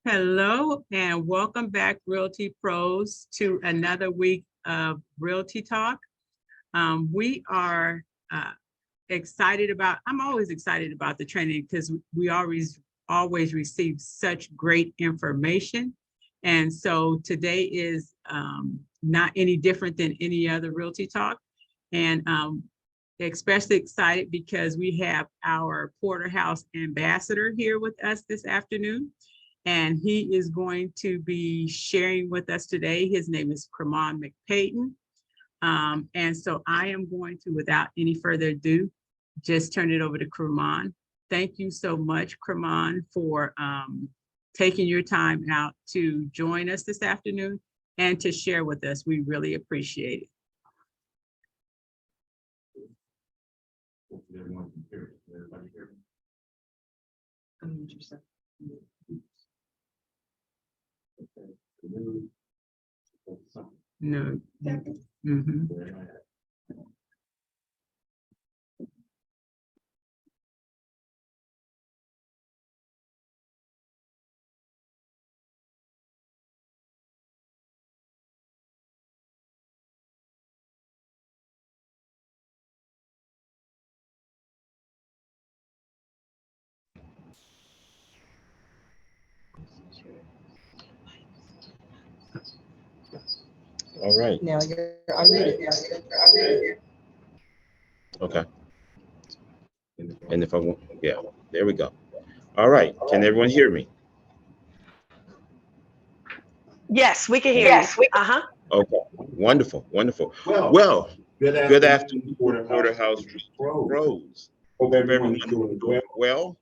Hello and welcome back, Realty Pros, to another week of Realty Talk. We are excited about, I'm always excited about the training because we always receive such great information. And so today is not any different than any other Realty Talk. And especially excited because we have our Porterhouse ambassador here with us this afternoon, and he is going to be sharing with us today. His name is Cremon McPayton. And so I am going to, without any further ado, just turn it over to Cremon. Thank you so much, Cremon, for taking your time out to join us this afternoon and to share with us. We really appreciate it. Everyone can hear me. Everybody hear me? No. Mhm. All right. Now you're unmuted. Okay. And if I want, yeah, there we go. All right. Can everyone hear me? Yes, we can hear you. Uh-huh. Okay. Wonderful. Wonderful. Well, good afternoon, Porterhouse Pros. Hope everyone is doing well.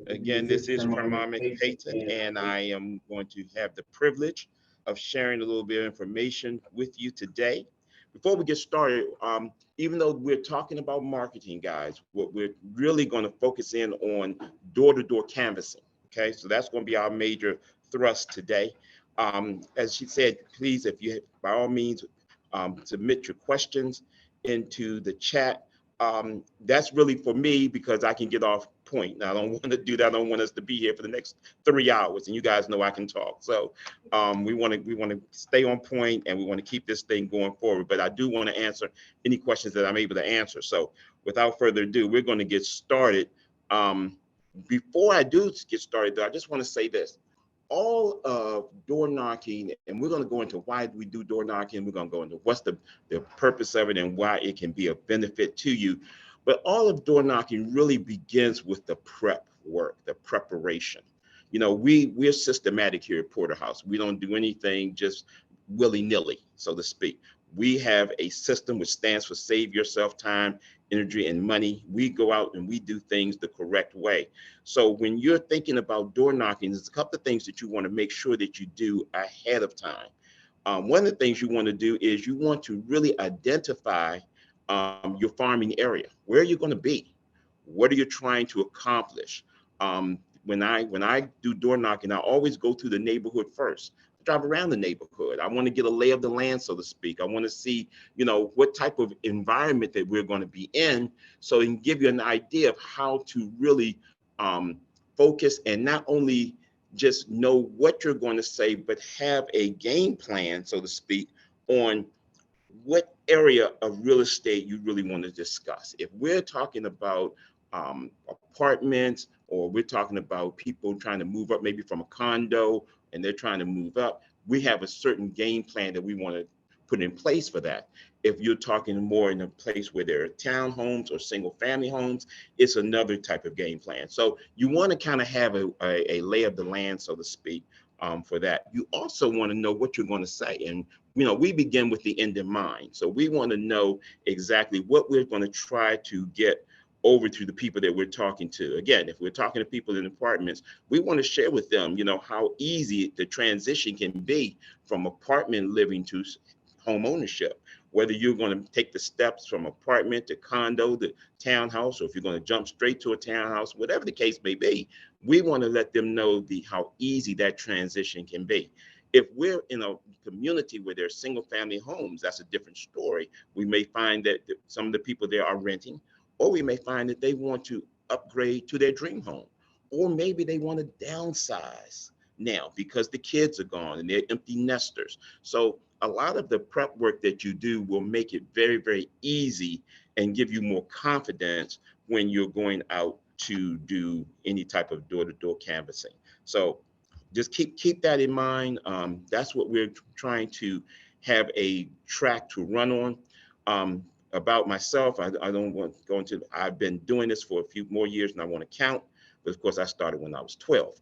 Again, this is Cremon McPayton, and I am going to have the privilege of sharing a little bit of information with you today. Before we get started, even though we're talking about marketing, guys, what we're really going to focus in on door-to-door canvassing. Okay, so that's going to be our major thrust today. As she said, please, if you, by all means, submit your questions into the chat. That's really for me because I can get off point. Now, I don't want to do that. I don't want us to be here for the next 3 hours, and you guys know I can talk. So we want to stay on point, and we want to keep this thing going forward. But I do want to answer any questions that I'm able to answer. So without further ado, we're going to get started. Before I do get started, though, I just want to say this. All of door knocking, and we're going to go into why we do door knocking. We're going to go into what's the purpose of it and why it can be a benefit to you. But all of door knocking really begins with the prep work, the preparation. You know, we're systematic here at Porterhouse. We don't do anything just willy-nilly, so to speak. We have a system which stands for Save Yourself Time, Energy, and Money. We go out and we do things the correct way. So when you're thinking about door knocking, there's a couple of things that you want to make sure that you do ahead of time. One of the things you want to do is you want to really identify your farming area. Where are you going to be? What are you trying to accomplish? When I do door knocking, I always go through the neighborhood first. Drive around the neighborhood. I want to get a lay of the land, so to speak. I want to see, what type of environment that we're going to be in, so it can give you an idea of how to really focus and not only just know what you're going to say, but have a game plan, so to speak, on what area of real estate you really want to discuss. If we're talking about apartments, or we're talking about people trying to move up maybe from a condo and they're trying to move up, we have a certain game plan that we want to put in place for that. If you're talking more in a place where there are townhomes or single family homes, it's another type of game plan. So you want to kind of have a lay of the land, so to speak, for that. You also want to know what you're going to say. And we begin with the end in mind. So we want to know exactly what we're going to try to get over to the people that we're talking to. Again, if we're talking to people in apartments, we want to share with them, how easy the transition can be from apartment living to home ownership. Whether you're going to take the steps from apartment to condo to townhouse, or if you're going to jump straight to a townhouse, whatever the case may be, we want to let them know how easy that transition can be. If we're in a community where there's single family homes, that's a different story. We may find that some of the people there are renting, or we may find that they want to upgrade to their dream home, or maybe they want to downsize. now because the kids are gone and they're empty nesters. So a lot of the prep work that you do will make it very, very easy and give you more confidence when you're going out to do any type of door-to-door canvassing. So just keep that in mind. That's what we're trying to have a track to run on. About myself, I don't want to go into, I've been doing this for a few more years than I want to count, but of course I started when I was 12.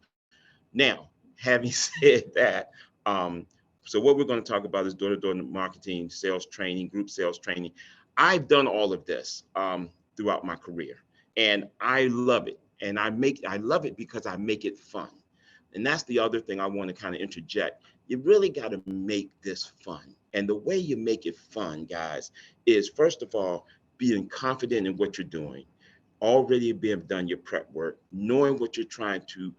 Now, having said that, so what we're going to talk about is door-to-door marketing, sales training, group sales training. I've done all of this throughout my career, and I love it. And I love it because I make it fun. And that's the other thing I want to kind of interject. You really got to make this fun. And the way you make it fun, guys, is first of all, being confident in what you're doing, already being done your prep work, knowing what you're trying to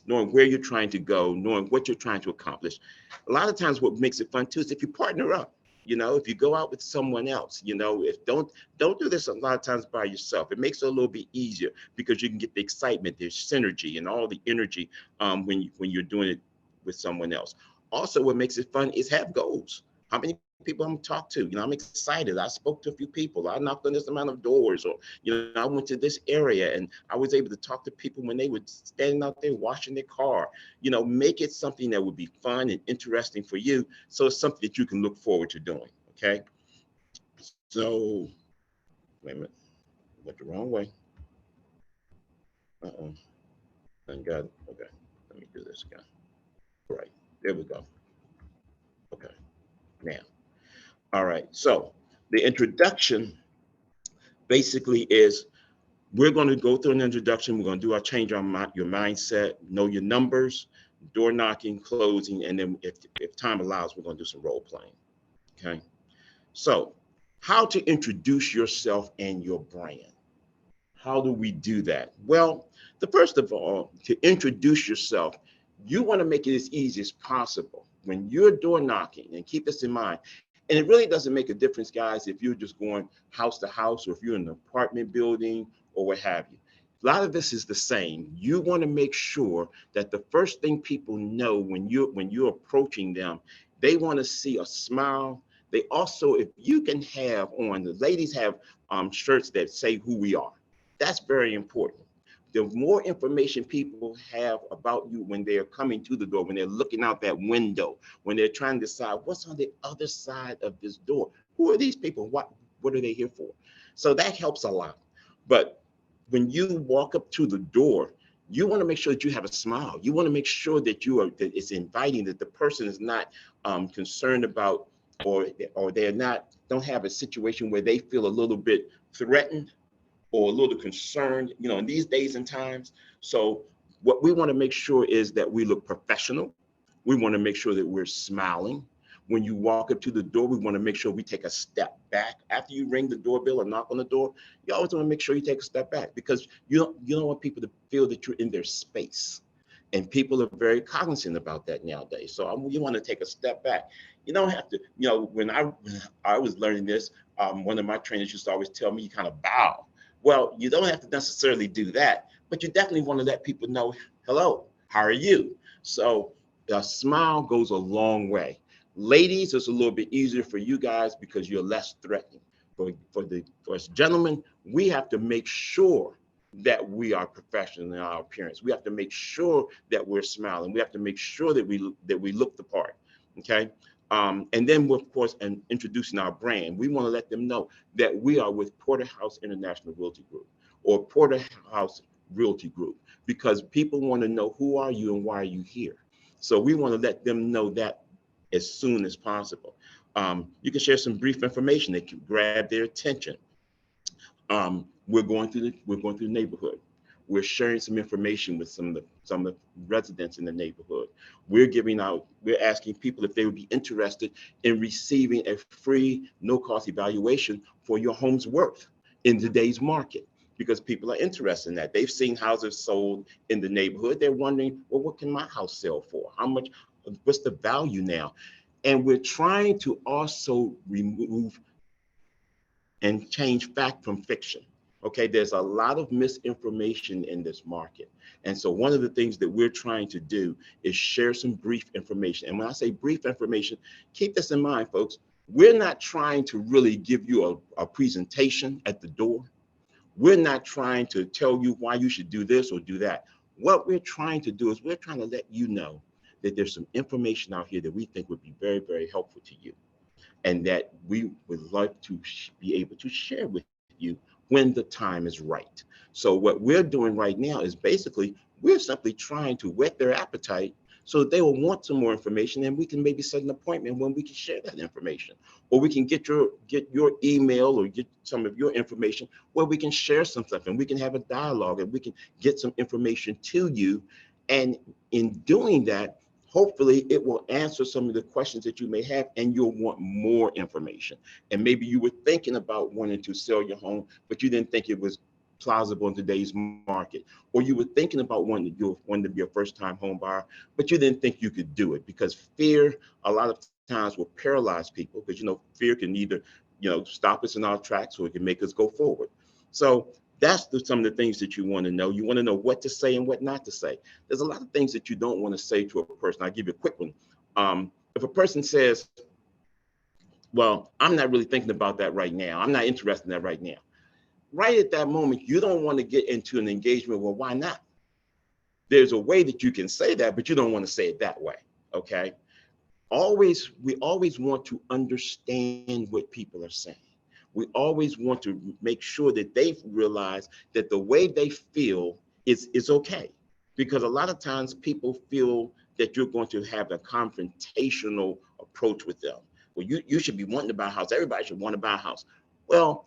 knowing where you're trying to go, knowing what you're trying to accomplish. A lot of times what makes it fun too is if you partner up. You know, if you go out with someone else, you know, if don't do this a lot of times by yourself. It makes it a little bit easier because you can get the excitement, there's synergy and all the energy when you're doing it with someone else. Also, what makes it fun is have goals. How many people I'm talk to? You know, I'm excited. I spoke to a few people. I knocked on this amount of doors, or you know, I went to this area and I was able to talk to people when they were standing out there washing their car. You know, make it something that would be fun and interesting for you, so it's something that you can look forward to doing. Okay. So, wait a minute, went the wrong way. Uh-oh. Thank God. Okay, let me do this again. All right, there we go. Okay, now. All right, so the introduction basically is we're going to go through an introduction. We're going to do our change on your mindset, know your numbers, door knocking, closing, and then if time allows, we're going to do some role playing. Okay, so how to introduce yourself and your brand. How do we do that? Well, the first of all, to introduce yourself, you want to make it as easy as possible. When you're door knocking, and keep this in mind, and it really doesn't make a difference, guys, if you're just going house to house or if you're in an apartment building or what have you. A lot of this is the same. You want to make sure that the first thing people know when you're approaching them, they want to see a smile. They also, if you can have on, the ladies have shirts that say who we are. That's very important. The more information people have about you when they're coming to the door, when they're looking out that window, when they're trying to decide what's on the other side of this door, who are these people? What are they here for? So that helps a lot. But when you walk up to the door, you want to make sure that you have a smile. You want to make sure that that it's inviting, that the person is not concerned about, or they're don't have a situation where they feel a little bit threatened or a little concerned, you know, in these days and times. So what we want to make sure is that we look professional. We want to make sure that we're smiling. When you walk up to the door, we want to make sure we take a step back. After you ring the doorbell or knock on the door, you always want to make sure you take a step back because you don't want people to feel that you're in their space. And people are very cognizant about that nowadays. So you want to take a step back. You don't have to, you know, when I was learning this, one of my trainers used to always tell me, you kind of bow. Well, you don't have to necessarily do that, but you definitely want to let people know, hello, how are you? So a smile goes a long way. Ladies, it's a little bit easier for you guys because you're less threatening. For us gentlemen, we have to make sure that we are professional in our appearance. We have to make sure that we're smiling. We have to make sure that we look the part. Okay. And then, of course, and introducing our brand, we want to let them know that we are with Porterhouse International Realty Group or Porterhouse Realty Group, because people want to know who are you and why are you here. So we want to let them know that as soon as possible. You can share some brief information that can grab their attention. We're going through the neighborhood. We're sharing some information with some of the residents in the neighborhood. We're asking people if they would be interested in receiving a free, no-cost evaluation for your home's worth in today's market, because people are interested in that. They've seen houses sold in the neighborhood. They're wondering, well, what can my house sell for? How much? What's the value now? And we're trying to also remove and change fact from fiction. Okay, there's a lot of misinformation in this market. And so one of the things that we're trying to do is share some brief information. And when I say brief information, keep this in mind, folks. We're not trying to really give you a presentation at the door. We're not trying to tell you why you should do this or do that. What we're trying to do is we're trying to let you know that there's some information out here that we think would be very, very helpful to you, and that we would like to be able to share with you when the time is right. So what we're doing right now is basically we're simply trying to whet their appetite so that they will want some more information, and we can maybe set an appointment when we can share that information, or we can get your email or get some of your information where we can share some stuff and we can have a dialogue and we can get some information to you. And in doing that, hopefully it will answer some of the questions that you may have, and you'll want more information. And maybe you were thinking about wanting to sell your home, but you didn't think it was plausible in today's market. Or you were thinking about wanting to be a first-time home buyer, but you didn't think you could do it because fear a lot of times will paralyze people, because fear can either stop us in our tracks, or it can make us go forward. So that's some of the things that you want to know. You want to know what to say and what not to say. There's a lot of things that you don't want to say to a person. I'll give you a quick one. If a person says, well, I'm not really thinking about that right now, I'm not interested in that right now. Right at that moment, you don't want to get into an engagement. Well, why not? There's a way that you can say that, but you don't want to say it that way. Okay. We always want to understand what people are saying. We always want to make sure that they realize that the way they feel is okay. Because a lot of times people feel that you're going to have a confrontational approach with them. Well, you should be wanting to buy a house. Everybody should want to buy a house. Well,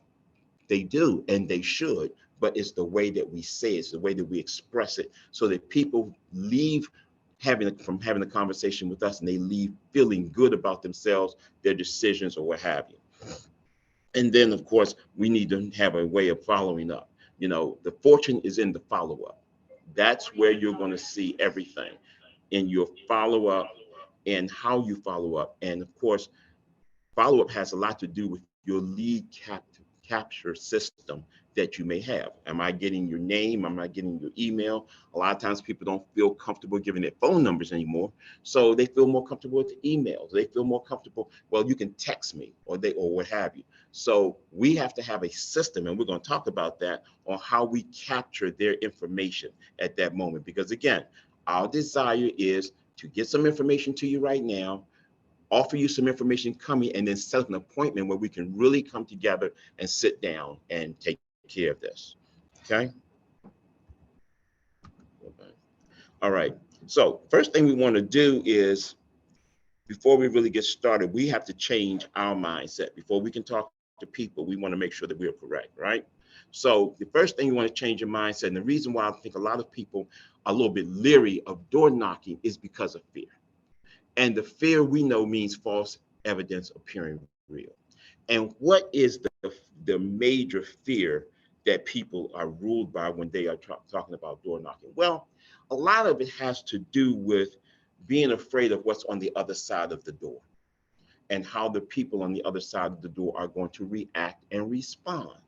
they do, and they should, but it's the way that we say it, it's the way that we express it, so that people leave from having a conversation with us, and they leave feeling good about themselves, their decisions, or what have you. And then, of course, we need to have a way of following up. The fortune is in the follow-up. That's where you're going to see everything in your follow-up and how you follow up. And of course, follow-up has a lot to do with your lead capture system that you may have. Am I getting your name? Am I getting your email? A lot of times people don't feel comfortable giving their phone numbers anymore. So they feel more comfortable with the emails. They feel more comfortable, well, you can text me or what have you. So we have to have a system, and we're going to talk about that, on how we capture their information at that moment. Because again, our desire is to get some information to you right now, offer you some information coming, and then set up an appointment where we can really come together and sit down and take care of this. Okay. All right. So first thing we want to do is, before we really get started, we have to change our mindset. Before we can talk to people, we want to make sure that we are correct, right? So the first thing you want to change your mindset, and the reason why I think a lot of people are a little bit leery of door knocking is because of fear. And the fear, we know, means false evidence appearing real. And what is the major fear that people are ruled by when they are talking about door knocking? Well, a lot of it has to do with being afraid of what's on the other side of the door, and how the people on the other side of the door are going to react and respond.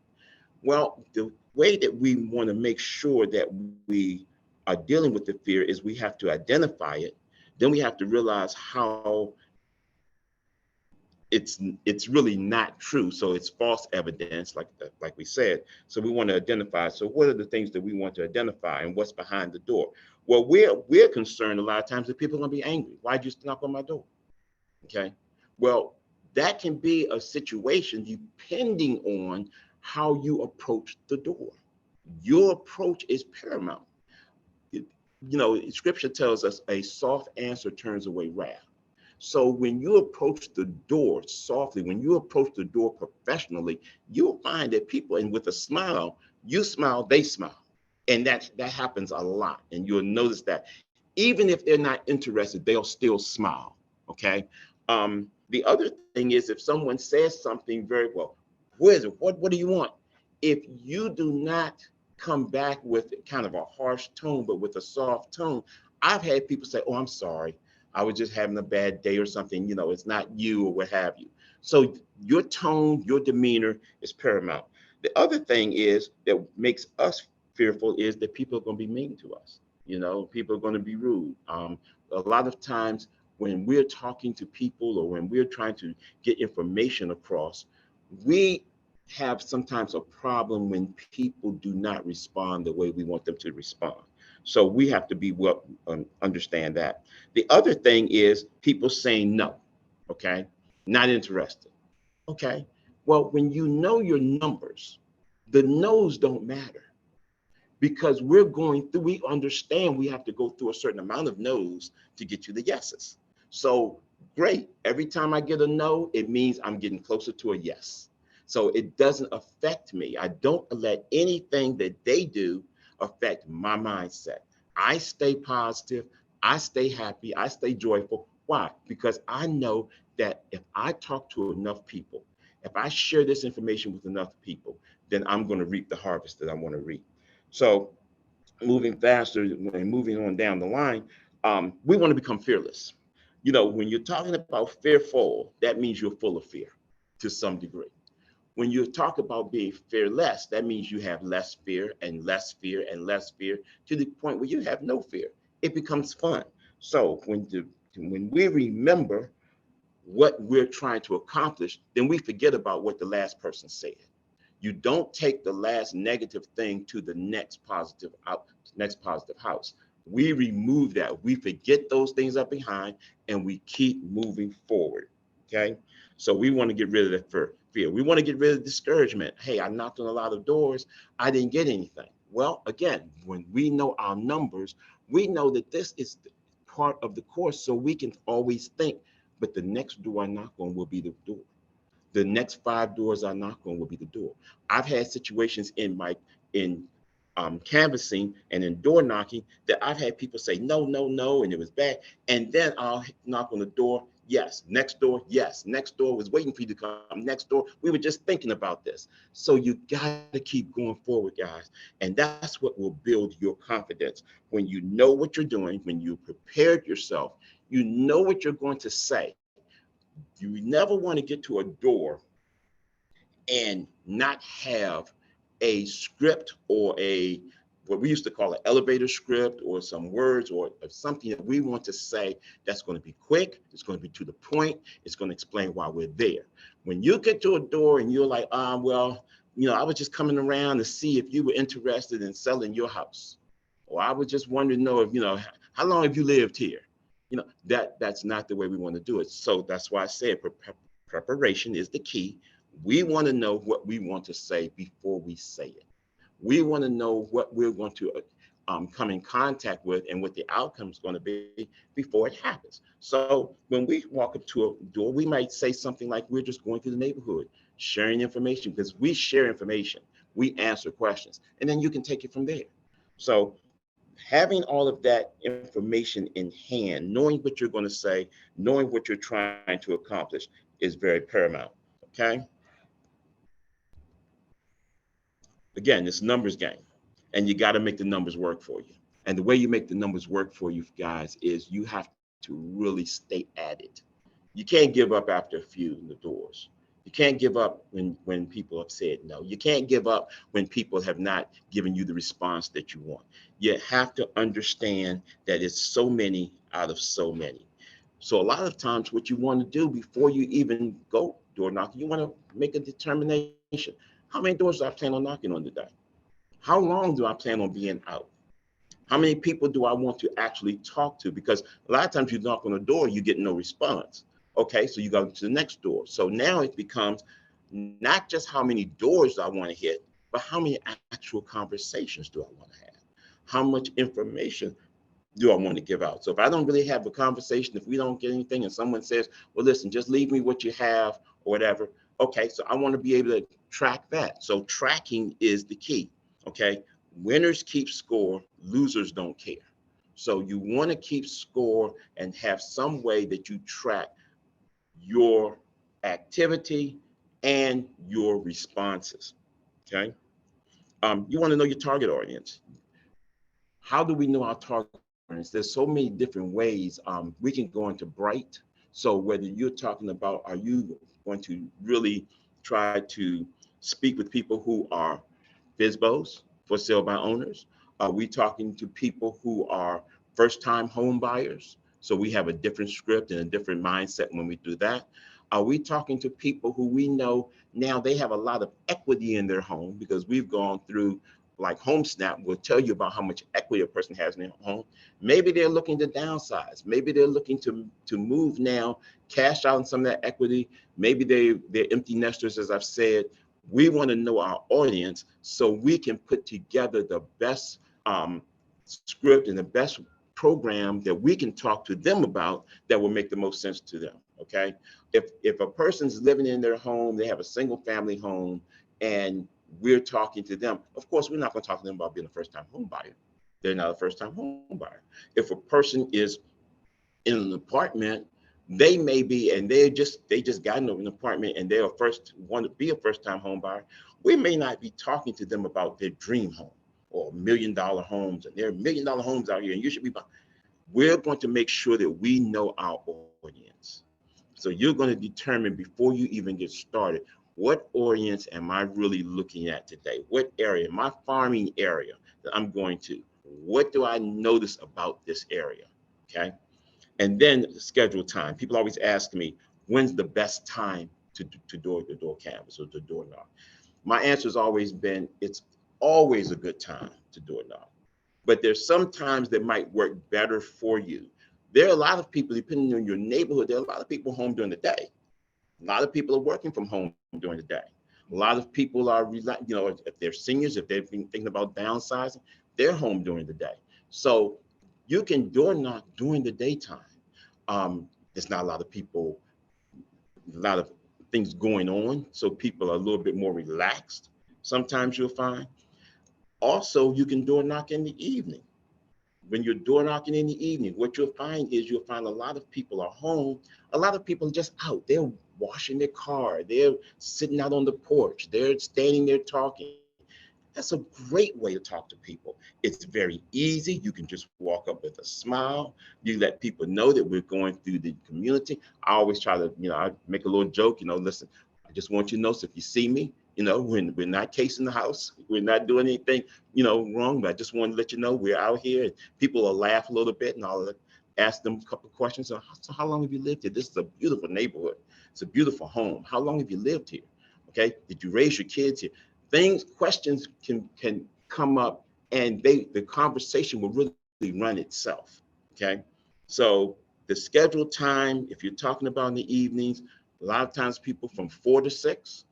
Well, the way that we want to make sure that we are dealing with the fear is we have to identify it. Then we have to realize how it's really not true. So it's false evidence, like we said. So we want to identify. So what are the things that we want to identify, and what's behind the door? Well, we're concerned a lot of times that people are going to be angry. Why'd you knock on my door? Okay. Well, that can be a situation depending on how you approach the door. Your approach is paramount. Scripture tells us a soft answer turns away wrath. So when you approach the door softly, when you approach the door professionally, you'll find that people, and with a smile, you smile, they smile. And that happens a lot. And you'll notice that even if they're not interested, they'll still smile. Okay. The other thing is, if someone says something very well, where is it? What do you want? If you do not come back with kind of a harsh tone, but with a soft tone, I've had people say, oh, I'm sorry, I was just having a bad day or something, it's not you, or what have you. So your tone, your demeanor is paramount. The other thing is that makes us fearful is that people are going to be mean to us. People are going to be rude. A lot of times when we're talking to people or when we're trying to get information across, we have sometimes a problem when people do not respond the way we want them to respond. So we have to be understand that. The other thing is people saying no, okay, not interested. Okay, well, when you know your numbers, the no's don't matter because we understand we have to go through a certain amount of no's to get to the yeses. So great, every time I get a no, it means I'm getting closer to a yes. So it doesn't affect me. I don't let anything that they do affect my mindset. I stay positive, I stay happy, I stay joyful. Why? Because I know that if I talk to enough people, if I share this information with enough people, then I'm going to reap the harvest that I want to reap. So moving faster and moving on down the line, we want to become fearless. When you're talking about fearful, that means you're full of fear to some degree. When you talk about being fearless, that means you have less fear and less fear and less fear to the point where you have no fear. It becomes fun. So when we remember what we're trying to accomplish, then we forget about what the last person said. You don't take the last negative thing to the next positive house. We remove that. We forget those things up behind and we keep moving forward. Okay. So we want to get rid of that fear. We want to get rid of discouragement. Hey, I knocked on a lot of doors. I didn't get anything. Well, again, when we know our numbers, we know that this is part of the course. So we can always think, but the next door I knock on will be the door. The next 5 doors I knock on will be the door. I've had situations in canvassing and in door knocking that I've had people say no, no, no, and it was bad. And then I'll knock on the door. Yes. Next door. Yes. Next door was waiting for you to come. Next door. We were just thinking about this. So you got to keep going forward, guys. And that's what will build your confidence. When you know what you're doing, when you prepared yourself, you know what you're going to say. You never want to get to a door and not have a script or what we used to call an elevator script or some words or something that we want to say that's going to be quick, it's going to be to the point, it's going to explain why we're there. When you get to a door and you're like, I was just coming around to see if you were interested in selling your house. Or I was just wondering to know if, how long have you lived here? That's not the way we want to do it. So that's why I said preparation is the key. We want to know what we want to say before we say it. We want to know what we're going to come in contact with and what the outcome is going to be before it happens. So when we walk up to a door, we might say something like, we're just going through the neighborhood, sharing information, because we share information, we answer questions, and then you can take it from there. So having all of that information in hand, knowing what you're going to say, knowing what you're trying to accomplish is very paramount. Okay. Again, it's numbers game, and you got to make the numbers work for you. And the way you make the numbers work for you guys is you have to really stay at it. You can't give up after a few in the doors. You can't give up when people have said no. You can't give up when people have not given you the response that you want. You have to understand that it's so many out of so many. So a lot of times what you want to do before you even go door knocking, you want to make a determination. How many doors do I plan on knocking on today? How long do I plan on being out? How many people do I want to actually talk to? Because a lot of times you knock on a door, you get no response. Okay, so you go to the next door. So now it becomes not just how many doors do I want to hit, but how many actual conversations do I want to have? How much information do I want to give out? So if I don't really have a conversation, if we don't get anything and someone says, well, listen, just leave me what you have or whatever. Okay, so I want to be able to track that. So tracking is the key. Okay, winners keep score, losers don't care. So you want to keep score and have some way that you track your activity and your responses. Okay. You want to know your target audience. How do we know our target audience? There's so many different ways. We can go into Bright. So whether you're talking about, are you going to really try to speak with people who are FSBOs, for sale by owners? Are we talking to people who are first-time home buyers? So we have a different script and a different mindset when we do that. Are we talking to people who we know now they have a lot of equity in their home, because we've gone through, like HomeSnap will tell you about how much equity a person has in their home. Maybe they're looking to downsize. Maybe they're looking to move now, cash out on some of that equity. Maybe they're empty nesters, as I've said. We want to know our audience so we can put together the best script and the best program that we can talk to them about that will make the most sense to them. Okay. If a person's living in their home, they have a single family home, and we're talking to them, of course, we're not going to talk to them about being a first-time home buyer. They're not a first-time home buyer. If a person is in an apartment, they may be, and they just got into an apartment and they're want to be a first-time home buyer. We may not be talking to them about their dream home or $1 million homes, and there are $1 million homes out here, and you should be buying. We're going to make sure that we know our audience. So you're going to determine before you even get started, what audience am I really looking at today? What area, my farming area that I'm going to, what do I notice about this area? Okay. And then schedule time. People always ask me, when's the best time to door canvas or to door knock? My answer has always been, it's always a good time to door knock. But there's some times that might work better for you. There are a lot of people, depending on your neighborhood, there are a lot of people home during the day. A lot of people are working from home during the day. A lot of people are, if they're seniors, if they've been thinking about downsizing, they're home during the day. So you can door knock during the daytime. There's not a lot of people, a lot of things going on, so people are a little bit more relaxed. Sometimes you'll find. Also, you can door knock in the evening. When you're door knocking in the evening, what you'll find is you'll find a lot of people are home. A lot of people are just out. They're washing their car. They're sitting out on the porch. They're standing there talking. That's a great way to talk to people. It's very easy. You can just walk up with a smile. You let people know that we're going through the community. I always try to, I make a little joke, listen, I just want you to know, so if you see me, when we're not casing the house, we're not doing anything, wrong, but I just want to let you know we're out here, and people will laugh a little bit, and I'll ask them a couple of questions. So how long have you lived here? This is a beautiful neighborhood. It's a beautiful home. How long have you lived here? Okay. Did you raise your kids here? Questions can come up, and the conversation will really run itself. Okay. So the scheduled time, if you're talking about in the evenings, a lot of times people from 4 to 6.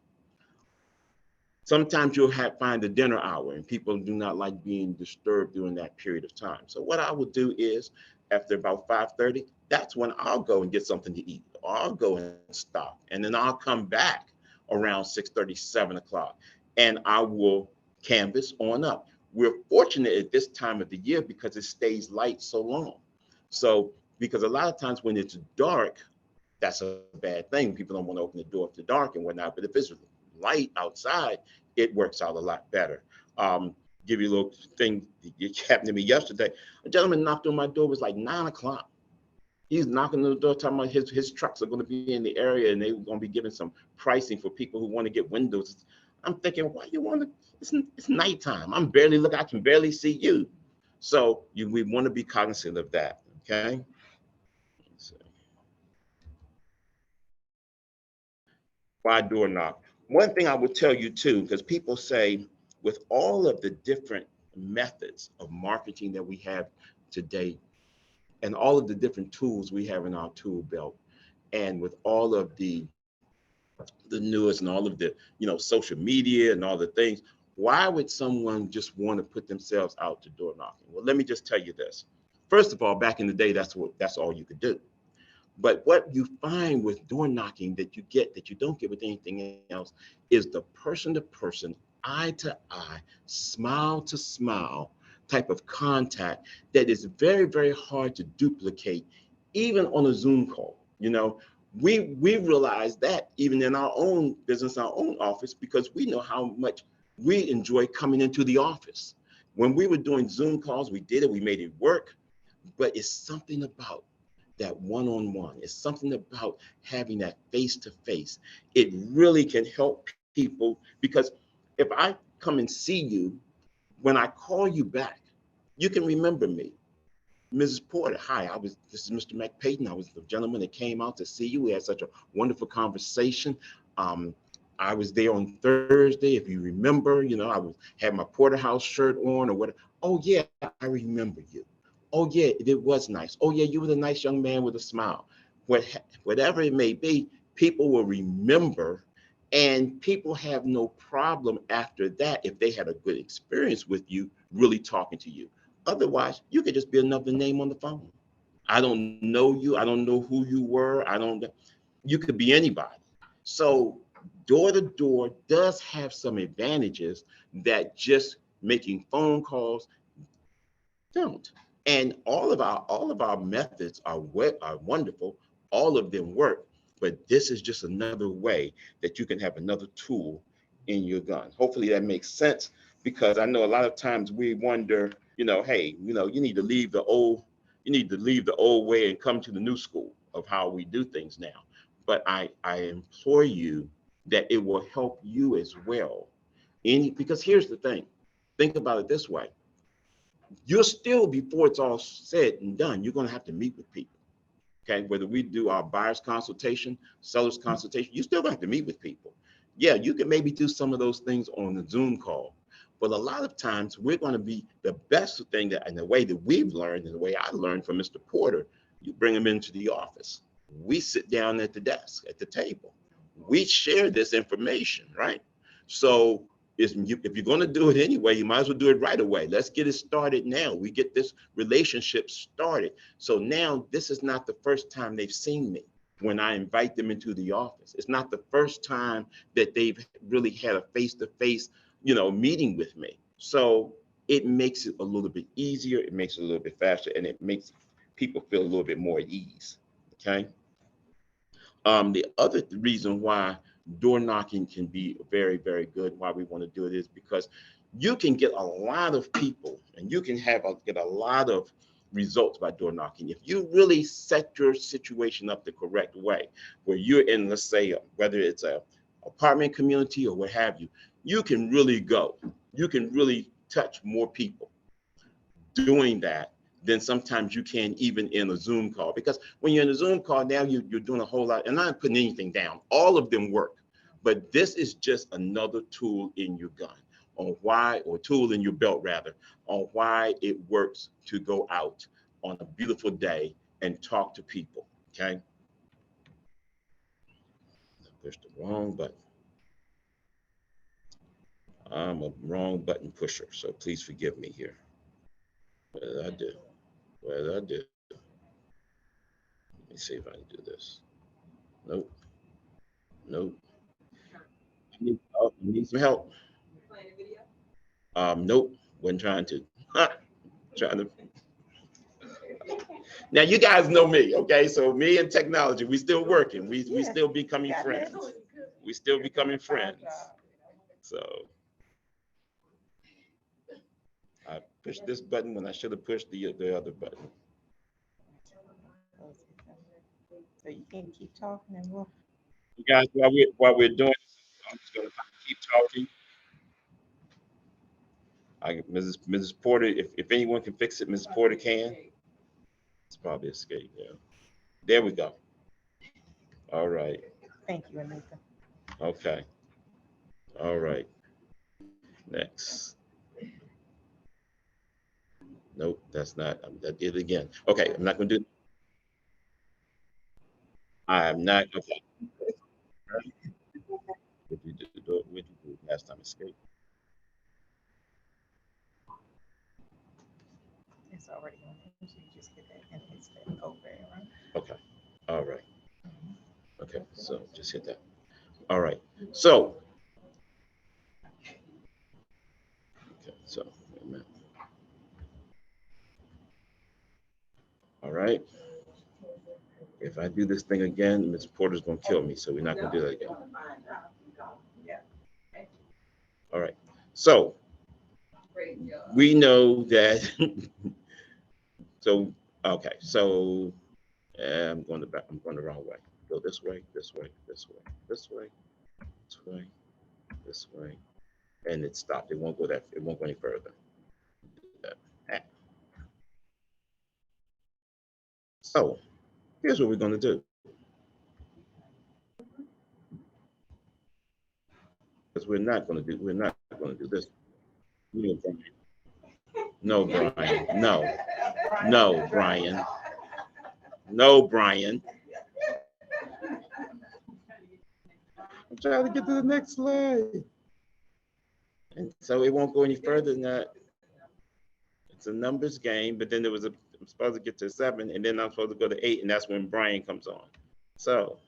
Sometimes you'll find the dinner hour, and people do not like being disturbed during that period of time. So what I will do is, after about 5:30, that's when I'll go and get something to eat. Or I'll go and stop, and then I'll come back around 6:30, 7 o'clock, and I will canvas on up. We're fortunate at this time of the year because it stays light so long. So, because a lot of times when it's dark, that's a bad thing. People don't want to open the door after dark and whatnot. But if it's light outside, it works out a lot better. Give you a little thing that happened to me yesterday. A gentleman knocked on my door. It was like 9 o'clock. He's knocking on the door, talking about his trucks are going to be in the area, and they're going to be giving some pricing for people who want to get windows. I'm thinking, why you want to? It's nighttime. I'm barely looking. I can barely see you. So we want to be cognizant of that. Okay. Why door knock? One thing I would tell you too, because people say, with all of the different methods of marketing that we have today, and all of the different tools we have in our tool belt, and with all of the newest and all of the social media and all the things, why would someone just want to put themselves out to door knocking? Well, let me just tell you this. First of all, back in the day, that's all you could do. But what you find with door knocking that you don't get with anything else is the person to person, eye to eye, smile to smile type of contact that is very, very hard to duplicate, even on a Zoom call. We realize that even in our own business, our own office, because we know how much we enjoy coming into the office. When we were doing Zoom calls, we did it, we made it work, but it's something about that one-on-one. It's something about having that face-to-face. It really can help people, because if I come and see you, when I call you back, you can remember me. Mrs. Porter, hi, this is Mr. McPayton. I was the gentleman that came out to see you. We had such a wonderful conversation. I was there on Thursday, if you remember, had my porterhouse shirt on or whatever. Oh yeah, I remember you. Oh yeah, it was nice. Oh yeah, you were the nice young man with a smile. Whatever it may be, people will remember, and people have no problem after that if they had a good experience with you really talking to you. Otherwise, you could just be another name on the phone. I don't know you. I don't know who you were. You could be anybody. So door to door does have some advantages that just making phone calls don't. And all of our methods are wonderful. All of them work, but this is just another way that you can have another tool in your gun. Hopefully that makes sense, because I know a lot of times we wonder, hey, you need to leave the old way and come to the new school of how we do things now. But I implore you that it will help you as well. Because here's the thing, think about it this way. You're still, before it's all said and done, you're going to have to meet with people. Okay, whether we do our buyer's consultation, seller's consultation, you still have to meet with people. Yeah, you can maybe do some of those things on the Zoom call, but a lot of times we're going to be the best thing that, and the way that we've learned, and the way I learned from Mr. Porter, you bring him into the office. We sit down at the desk, at the table. We share this information, right? So if you're going to do it anyway, you might as well do it right away. Let's get it started now. We get this relationship started. So now this is not the first time they've seen me when I invite them into the office. It's not the first time that they've really had a face-to-face, meeting with me. So it makes it a little bit easier. It makes it a little bit faster, and it makes people feel a little bit more at ease. Okay. The other reason why door knocking can be very, very good, why we want to do it, is because you can get a lot of people, and you can get a lot of results by door knocking if you really set your situation up the correct way, where you're in, let's say, whether it's a apartment community or what have you. You can really touch more people doing that than sometimes you can even in a Zoom call. Because when you're in a Zoom call, now you're doing a whole lot, and I'm not putting anything down. All of them work, but this is just another tool in your gun or tool in your belt rather, on why it works to go out on a beautiful day and talk to people, okay? I pushed the wrong button. I'm a wrong button pusher, so please forgive me here. What did I do? What did I do? Let me see if I can do this. Nope. Nope. You need some help. Nope. Wasn't trying to. Trying to. Now you guys know me, okay? So me and technology, we still working. We still becoming friends. We still becoming friends. So I pushed this button when I should have pushed the other button. So you can keep talking and we'll. You guys, while we're doing this, I'm just gonna keep talking. Mrs. Porter, if anyone can fix it, Mrs. Porter can. It's probably escape, yeah. There we go. All right. Thank you, Anita. Okay. All right. Next. Nope, that's not. That did it again. Okay, I'm not gonna do. I'm not. Okay. What did you do last time? Escape. It's already on. So you just hit that and hit that over, right? Okay. All right. Okay. So just hit that. All right. So. Okay. So wait a minute. All right. If I do this thing again, Ms. Porter's gonna kill me, so we're not gonna do that again. All right. So we know that. So okay. So I'm going the wrong way. Go this way, this way, this way, this way, this way, this way, and it stopped. It won't go any further. So here's what we're going to do. Because we're not going to do this. No, Brian. No, Brian. No, Brian. I'm trying to get to the next slide. And so it won't go any further than that. It's a numbers game, but then I'm supposed to get to 7, and then I'm supposed to go to 8, and that's when Brian comes on. So,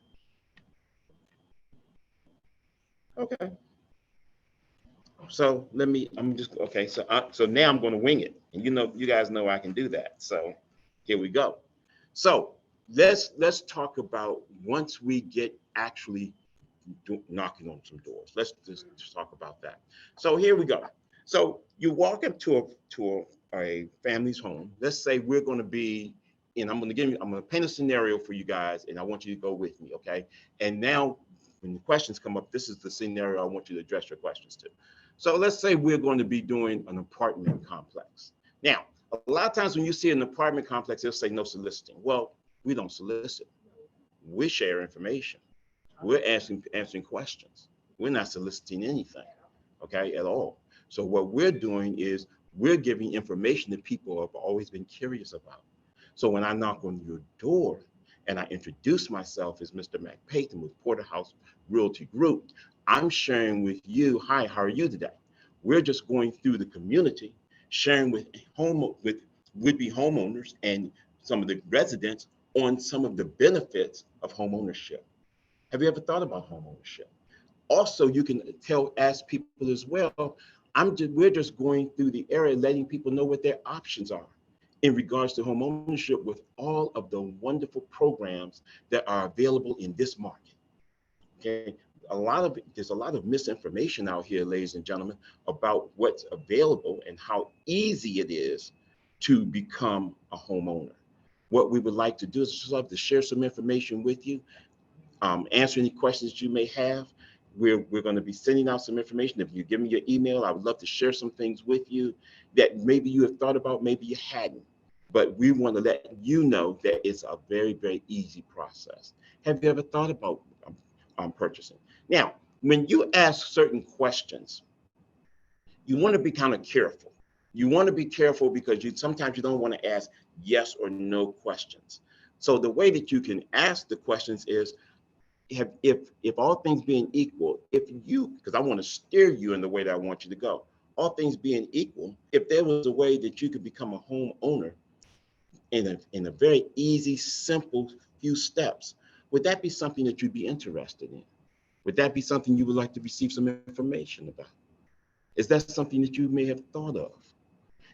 okay. So so now I'm going to wing it. And you guys know I can do that. So here we go. So let's talk about once we get actually knocking on some doors. Let's just talk about that. So here we go. So you walk up to a family's home. Let's say we're going to be, and I'm going to paint a scenario for you guys, and I want you to go with me, okay? And now when the questions come up, this is the scenario I want you to address your questions to. So let's say we're going to be doing an apartment complex. Now, a lot of times when you see an apartment complex, they'll say no soliciting. Well, we don't solicit. We share information. We're answering questions. We're not soliciting anything, okay, at all. So what we're doing is we're giving information that people have always been curious about. So when I knock on your door and I introduce myself as Mr. Mac Payton with Porterhouse Realty Group, I'm sharing with you, hi, how are you today? We're just going through the community, sharing with would-be homeowners and some of the residents on some of the benefits of home ownership. Have you ever thought about home ownership? Also, you can ask people as well, we're just going through the area, letting people know what their options are in regards to home ownership with all of the wonderful programs that are available in this market. Okay, there's a lot of misinformation out here, ladies and gentlemen, about what's available and how easy it is to become a homeowner. What we would like to do is just love to share some information with you, answer any questions you may have. We're going to be sending out some information. If you give me your email, I would love to share some things with you that maybe you have thought about, maybe you hadn't. But we want to let you know that it's a very, very easy process. Have you ever thought about purchasing? Now, when you ask certain questions, you want to be kind of careful. You want to be careful because sometimes you don't want to ask yes or no questions. So the way that you can ask the questions is, if all things being equal, because I want to steer you in the way that I want you to go, all things being equal, if there was a way that you could become a homeowner in a very easy, simple few steps, would that be something that you'd be interested in? Would that be something you would like to receive some information about? Is that something that you may have thought of?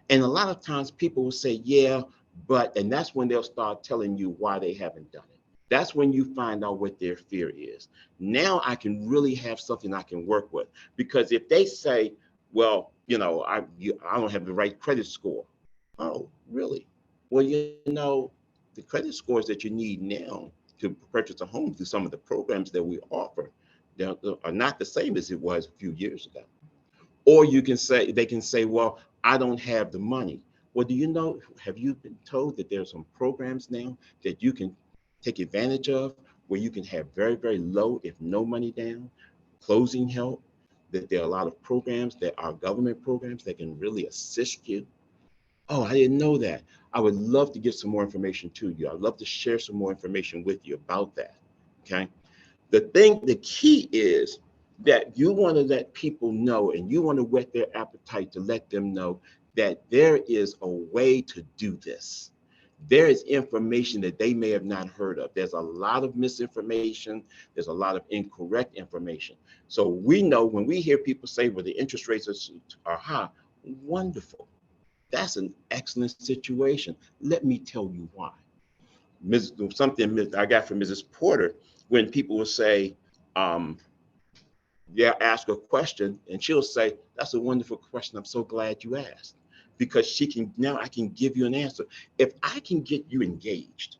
And a lot of times people will say, yeah, but, and that's when they'll start telling you why they haven't done it. That's when you find out what their fear is. Now I can really have something I can work with, because if they say, well, I don't have the right credit score. Oh, really? Well, the credit scores that you need now to purchase a home through some of the programs that we offer, they are not the same as it was a few years ago. Or they can say, well, I don't have the money. Well, have you been told that there are some programs now that you can take advantage of where you can have very, very low, if no money down, closing help, that there are a lot of programs that are government programs that can really assist you. Oh, I didn't know that. I would love to give some more information to you. I'd love to share some more information with you about that, okay? The key is that you want to let people know, and you want to whet their appetite to let them know that there is a way to do this. There is information that they may have not heard of. There's a lot of misinformation. There's a lot of incorrect information. So we know when we hear people say, well, the interest rates are high, wonderful. That's an excellent situation. Let me tell you why. Something I got from Mrs. Porter, when people will say, ask a question, and she'll say, that's a wonderful question. I'm so glad you asked. Because I can give you an answer. If I can get you engaged,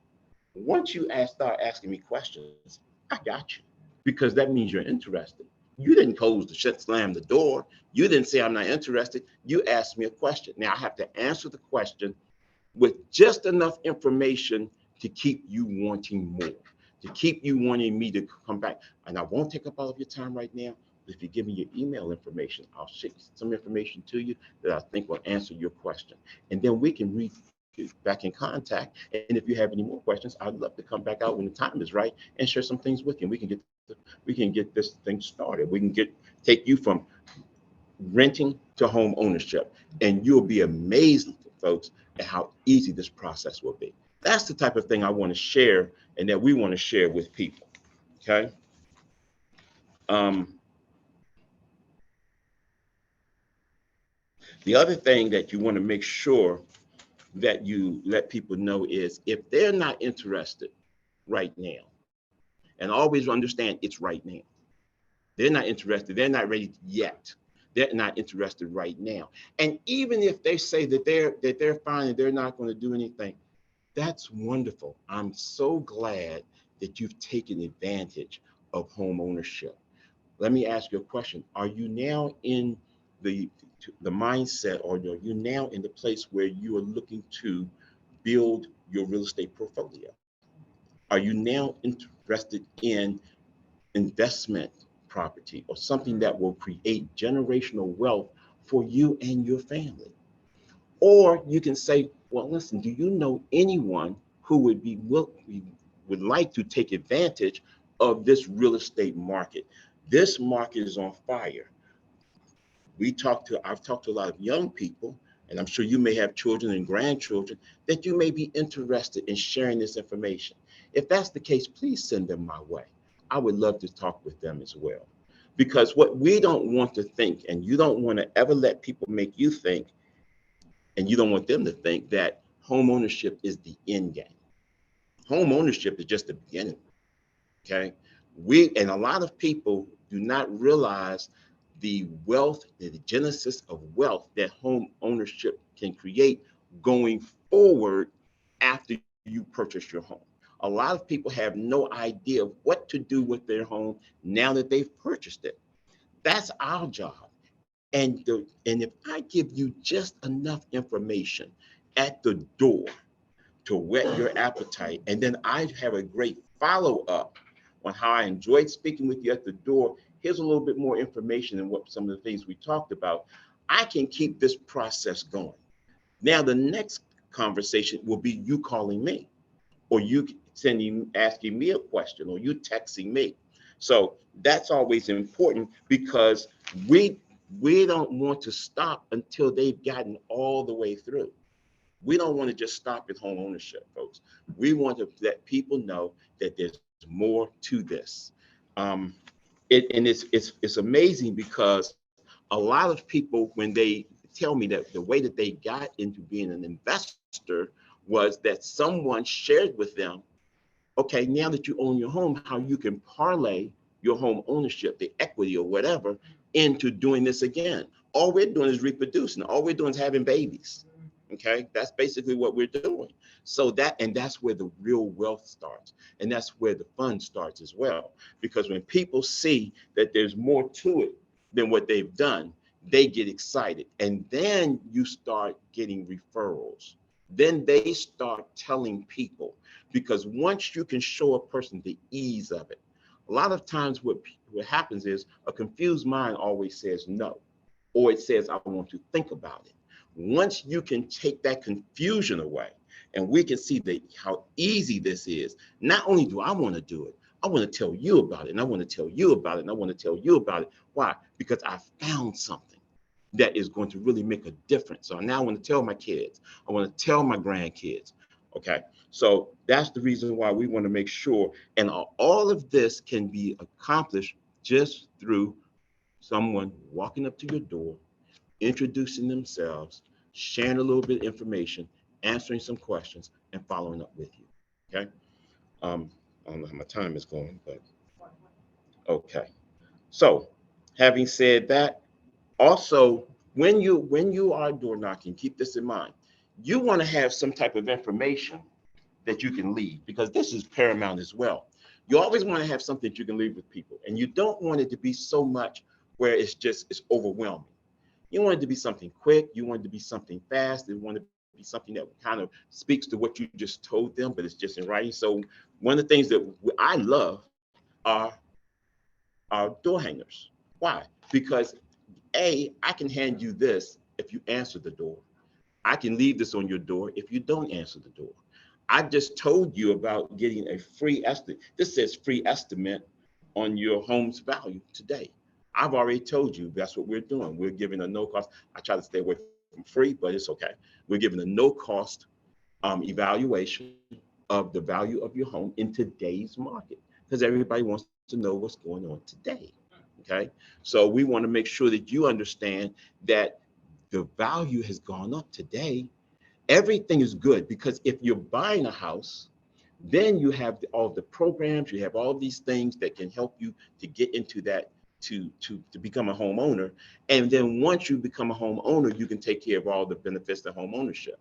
once you start asking me questions, I got you, because that means you're interested. You didn't close the shut, slam the door. You didn't say I'm not interested. You asked me a question. Now I have to answer the question with just enough information to keep you wanting more, to keep you wanting me to come back. And I won't take up all of your time right now. But if you give me your email information, I'll share some information to you that I think will answer your question. And then we can get back in contact. And if you have any more questions, I'd love to come back out when the time is right and share some things with you. And we can get this thing started. We can take you from renting to home ownership. And you'll be amazed, folks, at how easy this process will be. That's the type of thing I want to share and that we want to share with people. Okay. The other thing that you want to make sure that you let people know is if they're not interested right now, and always understand it's right now. They're not interested. They're not ready yet. They're not interested right now. And even if they say that they're fine and they're not going to do anything, that's wonderful. I'm so glad that you've taken advantage of home ownership. Let me ask you a question. Are you now in the mindset, or are you now in the place where you are looking to build your real estate portfolio? Are you now interested in investment property or something that will create generational wealth for you and your family? Or you can say, well, listen, do you know anyone who would like to take advantage of this real estate market? This market is on fire. I've talked to a lot of young people, and I'm sure you may have children and grandchildren that you may be interested in sharing this information. If that's the case, please send them my way. I would love to talk with them as well. Because what we don't want to think, and you don't want to ever let people make you think, and you don't want them to think that home ownership is the end game. Home ownership is just the beginning. Okay. And a lot of people do not realize the wealth, the genesis of wealth that home ownership can create going forward after you purchase your home. A lot of people have no idea what to do with their home now that they've purchased it. That's our job. And if I give you just enough information at the door to whet your appetite, and then I have a great follow-up on how I enjoyed speaking with you at the door, here's a little bit more information than what some of the things we talked about, I can keep this process going. Now, the next conversation will be you calling me, or you asking me a question, or you texting me. So that's always important, because we don't want to stop until they've gotten all the way through. We don't want to just stop at home ownership, folks. We want to let people know that there's more to this. It's amazing, because a lot of people, when they tell me that the way that they got into being an investor was that someone shared with them, okay, now that you own your home, how you can parlay your home ownership, the equity or whatever, into doing this again. All we're doing is reproducing. All we're doing is having babies. Okay, that's basically what we're doing. So that's where the real wealth starts. And that's where the fun starts as well. Because when people see that there's more to it than what they've done, they get excited. And then you start getting referrals. Then they start telling people, because once you can show a person the ease of it, a lot of times what happens is a confused mind always says no, or it says, I want to think about it. Once you can take that confusion away, and we can see how easy this is, not only do I want to do it, I want to tell you about it, and I want to tell you about it, and I want to tell you about it. Why? Because I found something that is going to really make a difference. So now I want to tell my kids, I want to tell my grandkids. Okay, so that's the reason why we want to make sure, and all of this can be accomplished just through someone walking up to your door, introducing themselves, sharing a little bit of information, answering some questions, and following up with you. Okay. I don't know how my time is going, but okay. So, having said that, also when you are door knocking, keep this in mind. You want to have some type of information that you can leave, because this is paramount as well. You always want to have something that you can leave with people, and you don't want it to be so much where it's overwhelming. You want it to be something quick. You want it to be something fast. You want it to be something that kind of speaks to what you just told them, but it's just in writing. So one of the things that I love are door hangers. Why? Because I can hand you this if you answer the door. I can leave this on your door if you don't answer the door. I just told you about getting a free estimate. This says free estimate on your home's value today. I've already told you that's what we're doing. We're giving a no cost. I try to stay away from free, but it's okay. We're giving a no cost evaluation of the value of your home in today's market, because everybody wants to know what's going on today. Okay. So we want to make sure that you understand that the value has gone up today. Everything is good, because if you're buying a house, then you have all the programs, you have all these things that can help you to get into that, to become a homeowner. And then once you become a homeowner, you can take care of all the benefits of home ownership.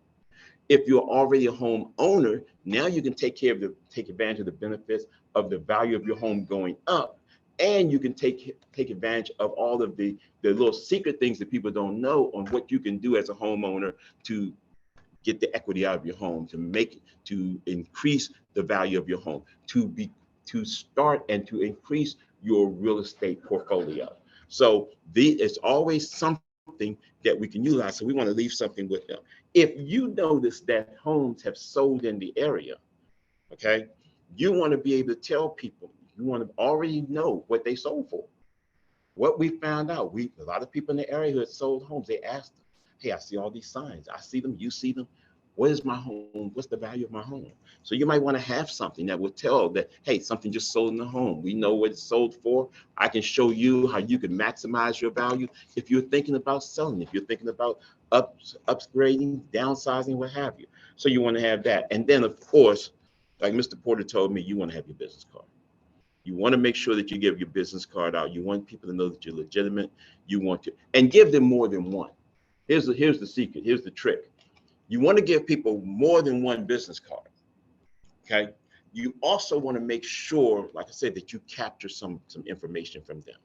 If you're already a homeowner, now you can take advantage of the benefits of the value of your home going up. And you can take advantage of all of the little secret things that people don't know on what you can do as a homeowner to get the equity out of your home, to increase the value of your home, to start and to increase your real estate portfolio. So it's always something that we can utilize. So we want to leave something with them. If you notice that homes have sold in the area, okay, you want to be able to tell people, you want to already know what they sold for. What we found out, a lot of people in the area who had sold homes, they asked them, hey, I see all these signs. I see them, you see them. What is my home? What's the value of my home? So you might want to have something that will tell that, hey, something just sold in the home. We know what it's sold for. I can show you how you can maximize your value if you're thinking about selling, if you're thinking about upgrading, downsizing, what have you. So you want to have that. And then, of course, like Mr. Porter told me, you want to have your business card. You want to make sure that you give your business card out. You want people to know that you're legitimate. You want to, and give them more than one. Here's the secret. Here's the trick. You want to give people more than one business card. Okay. You also want to make sure, like I said, that you capture some information from them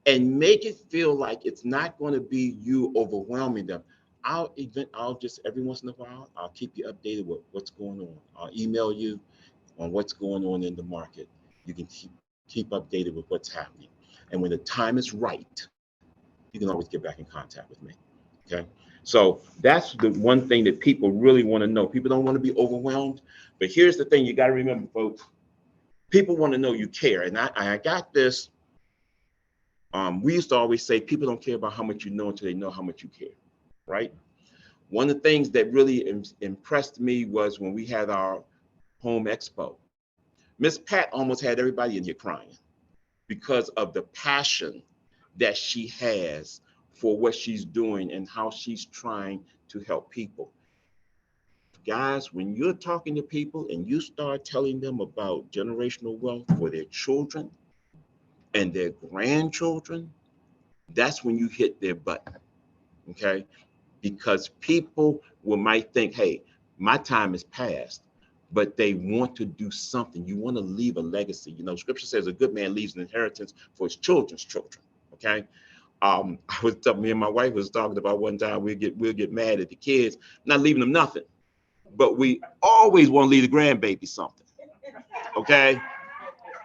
and make it feel like it's not going to be you overwhelming them. I'll just every once in a while, I'll keep you updated with what's going on. I'll email you on what's going on in the market. You can keep updated with what's happening. And when the time is right, you can always get back in contact with me. Okay. So that's the one thing that people really want to know. People don't want to be overwhelmed. But here's the thing you got to remember, folks. People want to know you care. And I got this. We used to always say people don't care about how much you know until they know how much you care. Right. One of the things that really impressed me was when we had our home expo. Miss Pat almost had everybody in here crying because of the passion that she has for what she's doing and how she's trying to help people. Guys, when you're talking to people and you start telling them about generational wealth for their children and their grandchildren, that's when you hit their button, okay? Because people might think, hey, my time is past, but they want to do something. You want to leave a legacy. You know, scripture says a good man leaves an inheritance for his children's children, okay? Me and my wife was talking about one time we'll get mad at the kids, not leaving them nothing, but we always want to leave the grandbaby something. Okay,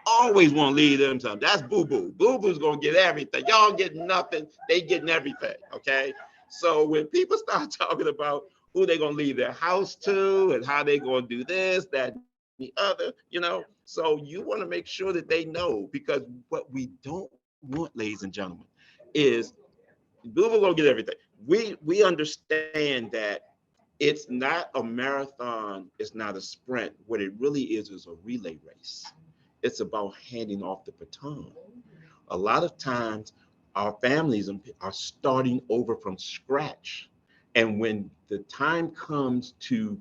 always want to leave them something. That's Boo Boo. Boo Boo's gonna get everything. Y'all getting nothing. They getting everything. Okay, so when people start talking about who they're gonna leave their house to and how they're gonna do this, that, and the other, you know, so you want to make sure that they know, because what we don't want, ladies and gentlemen, is Google gonna get everything. We understand that it's not a marathon, it's not a sprint. What it really is a relay race. It's about handing off the baton. A lot of times our families are starting over from scratch. And when the time comes to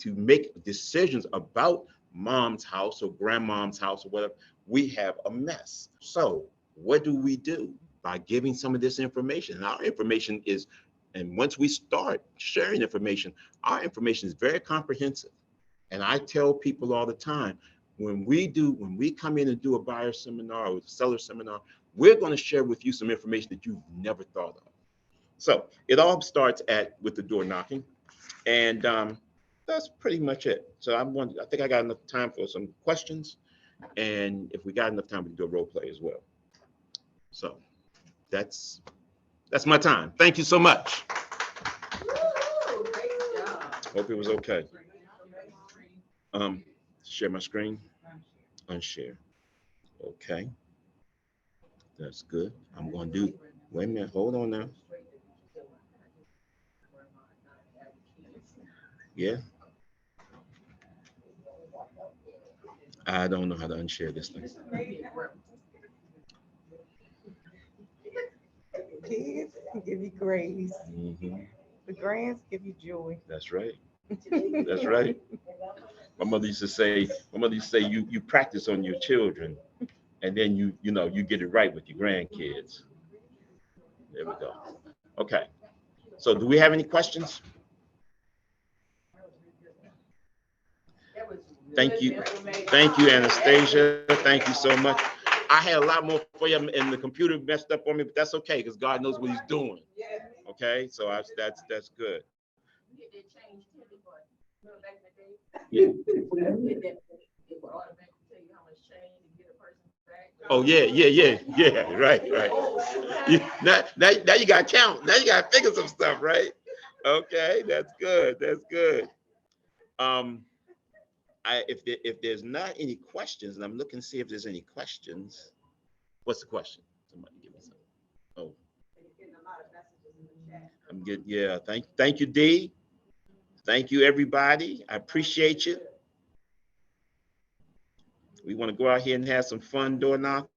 make decisions about mom's house or grandmom's house or whatever, we have a mess. So what do? By giving some of this information. And our information is, and once we start sharing information, our information is very comprehensive. And I tell people all the time, when we come in and do a buyer seminar or seller seminar, we're going to share with you some information that you've never thought of. So it all starts with the door knocking, and that's pretty much it. So I think I got enough time for some questions, and if we got enough time, we can do a role play as well. So that's my time. Thank you so much. Hope it was okay. Share my screen. Unshare. Okay. That's good. I'm going to do. Wait a minute. Hold on now. Yeah. I don't know how to unshare this thing. Kids give you grace. Mm-hmm. The grands give you joy. That's right. That's right. My mother used to say, you practice on your children, and then you get it right with your grandkids. There we go. Okay. So do we have any questions? Thank you, Anastasia. Thank you so much. I had a lot more for you, and the computer messed up on me, but that's okay because God knows what He's doing. Okay, so that's good. Yeah. Oh yeah. Right. Now you got to count. Now you got to figure some stuff, right? Okay, that's good. If there's not any questions, and I'm looking to see if there's any questions. What's the question? Somebody give me something. Oh, I'm good. Yeah. Thank you, Dee. Thank you, everybody. I appreciate you. We want to go out here and have some fun door knocking.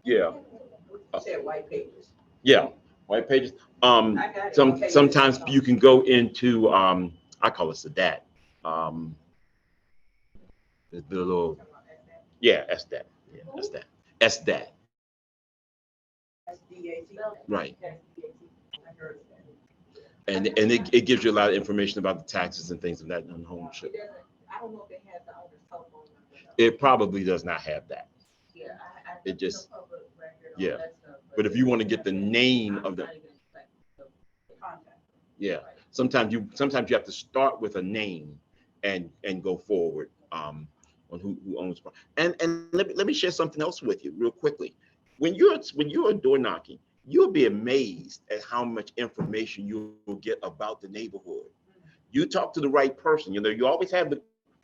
Yeah. White pages. Yeah, white pages. Sometimes you can go into I call it SDAT. The little SDAT. Yeah, SDAT. Right. And it gives you a lot of information about the taxes and things of that on ownership. I don't know if it has the owner's telephone number. It probably does not have that. Yeah, it just But if you want to get the name of the sometimes you have to start with a name and go forward on who owns. And let me share something else with you real quickly. When you're door knocking, you'll be amazed at how much information you will get about the neighborhood. You talk to the right person. You always have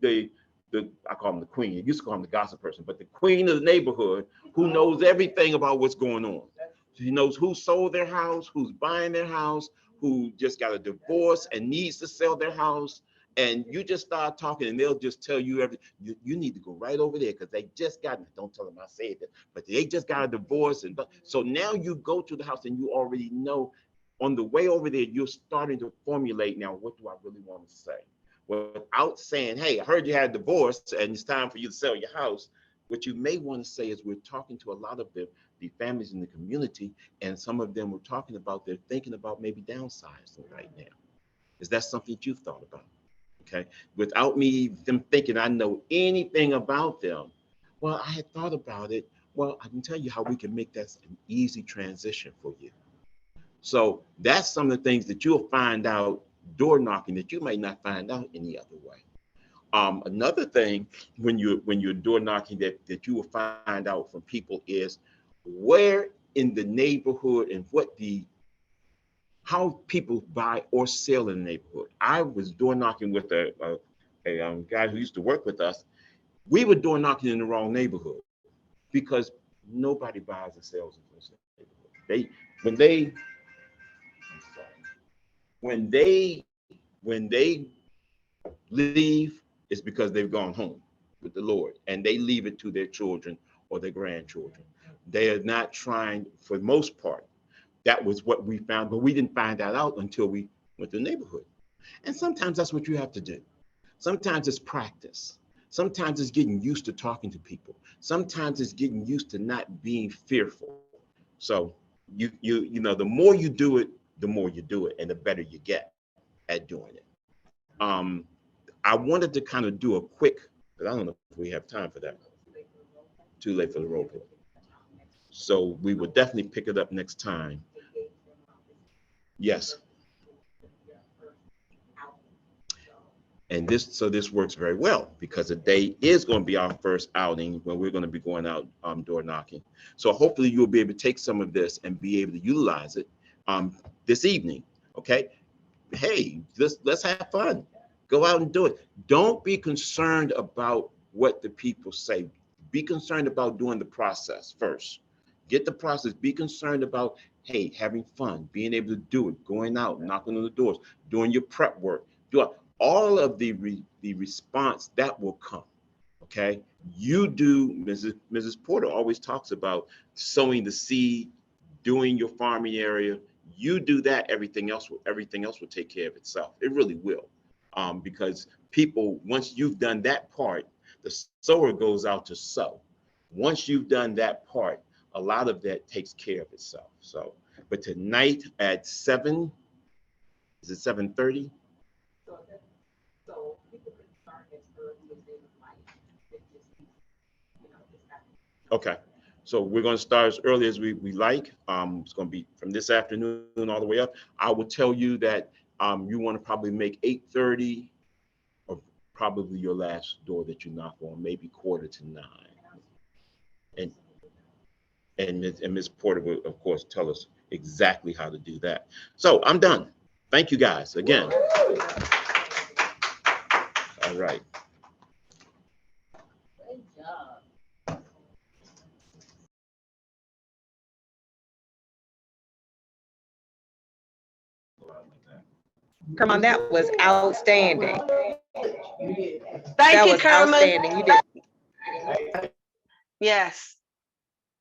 the I call them the queen. You used to call them the gossip person, but the queen of the neighborhood who knows everything about what's going on. She knows who sold their house, who's buying their house, who just got a divorce and needs to sell their house. And you just start talking and they'll just tell you everything. You need to go right over there because they just don't tell them I said that, but they just got a divorce. And so now you go to the house and you already know on the way over there, you're starting to formulate now, what do I really want to say? Without saying, hey, I heard you had a divorce and it's time for you to sell your house. What you may want to say is we're talking to a lot of the families in the community, and some of them were talking about they're thinking about maybe downsizing right now. Is that something that you've thought about? Okay, without them thinking I know anything about them. Well, I had thought about it. Well, I can tell you how we can make that an easy transition for you. So that's some of the things that you'll find out door knocking that you might not find out any other way. Another thing when you're door knocking that you will find out from people is where in the neighborhood and how people buy or sell in the neighborhood. I was door knocking with a guy who used to work with us. We were door knocking in the wrong neighborhood because nobody buys and sells in this neighborhood. When they leave, it's because they've gone home. with the Lord, and they leave it to their children or their grandchildren. They are not trying, for the most part. That was what we found, but we didn't find that out until we went to the neighborhood. And sometimes that's what you have to do. Sometimes it's practice. Sometimes it's getting used to talking to people. Sometimes it's getting used to not being fearful. So you know, the more you do it, the more you do it, and the better you get at doing it. I wanted to kind of do a quick, but I don't know if we have time for that. Too late for the role play. So we will definitely pick it up next time. Yes. And this works very well because today is going to be our first outing when we're going to be going out door knocking. So hopefully you'll be able to take some of this and be able to utilize it this evening. Okay. Hey, let's have fun. Go out and do it. Don't be concerned about what the people say. Be concerned about doing the process first. Get the process. Be concerned about, hey, having fun, being able to do it, going out, knocking on the doors, doing your prep work, do all of the response that will come. Okay, you do. Mrs. Porter always talks about sowing the seed, doing your farming area. You do that, everything else will take care of itself. It really will, because people, once you've done that part, the sower goes out to sow. Once you've done that part, a lot of that takes care of itself. So, but tonight at 7, is it 7:30? Okay, so we're going to start as early as we like. It's going to be from this afternoon all the way up. I will tell you that you want to probably make 8:30 or probably your last door that you knock on, maybe 8:45. And Ms. Porter will, of course, tell us exactly how to do that. So I'm done. Thank you guys again. All right. Come on, that was outstanding. Thank you, was Kerman. outstanding. You did. Yes,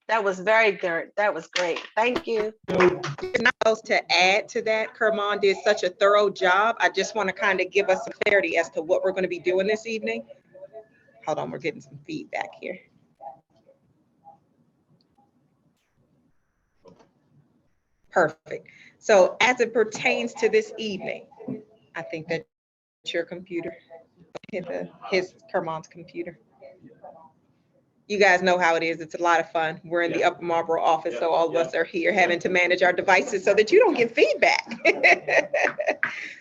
that was very good. That was great. Thank you. There's not else to add to that. Kerman did such a thorough job. I just want to kind of give us some clarity as to what we're going to be doing this evening. Hold on, we're getting some feedback here. Perfect. So as it pertains to this evening, I think that your computer, his Kerman's computer. You guys know how it is. It's a lot of fun. We're in the Upper Marlboro office, so all of us are here having to manage our devices so that you don't get feedback.